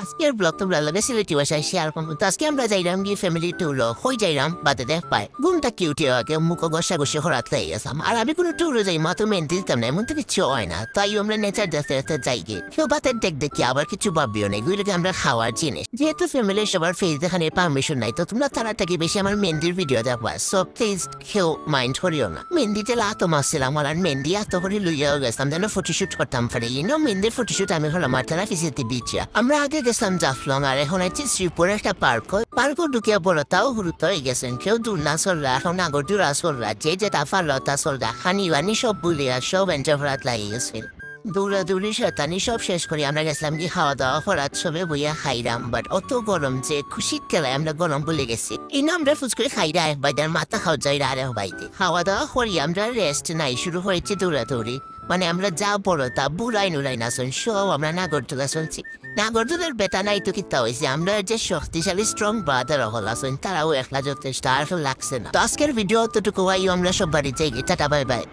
আজকের ব্লগ তোমরা লাগে সিলেটি ভাষায় শেয়ার করবো। তো আজকে আমরা যাইলাম গিয়ে ফ্যামিলি ট্যুর হয়ে যাইলাম বাদে দেখ পাই ঘুমটা কি উঠে আগে মুখ ঘষা ঘষে হরাত লাই গেছাম। আর আমি কোনো ট্যুরে যাই মা তো মেনতে দিতাম না, এমন তো কিছু হয় না। তাই আমরা নেচার দেখতে দেখতে যাই গিয়ে কেউ বাতের দেখ দেখি আবার কিছু ভাববিও নেই, এগুলোকে আমরা খাওয়ার জিনিস। যেহেতু ফ্যামিলির সবার ফেস দেখানে পারমিশন নাই, তো তোমরা তাড়াতাড়ি বেশি আমার মেহেন্দির ভিডিও দেখবা। সো প্লিজ কেউ মাইন্ড করিও না। মেহেন্দিতে লাতো মাসছিলাম আর মেহেন্দি এত করে লইয়াও গেছিলাম যেন ফটোশুট করতাম পারি। মেহেন্দির ফটোশুট আমি হলাম মাঠারা ফিসিতে বিচা। আমরা আগে গেছিলাম জাফলং আর এখন আছি শ্রীপুরের একটা পার্কও ঢুকিয়া বলো তাও হুরুত হয়ে গেছেন। কেউ দূর না চলরা, এখন আগর দূর চলরা, যে যেটা পারল তা চলরা, খানি বানি সব বুলিয়া সব এন্টারভ্রাত লাগিয়ে গেছিল। দৌড়াদৌড়ি শতানি সব শেষ করে আমরা গেছিলাম কি খাওয়া দাওয়া করার সবে বইয়া খাইরাম। বাট অত গরম যে খুশির খেলায় আমরা গরম বলে গেছি। এই না আমরা ফুস করে খাইরা এক বাইদার মাথা খাওয়া যায় আর এক বাইতে খাওয়া দাওয়া করি আমরা রেস্ট নাই, শুরু হয়েছে দৌড়াদৌড়ি। মানে আমরা যা বড় তা বুড়াই নুরাই না শুন সব আমরা নাগরদোলা শুনছি। নাগরদোলার বেতা নাই তো কিতা হয়েছে, আমরা যে শক্তিশালী স্ট্রং ব্রাদার হল আসুন তারাও একলা যথেষ্ট আর লাগছে না। তো আজকের ভিডিও অতটুকু আমরা সব বাড়িতে গিয়ে টাটা বাই বাই।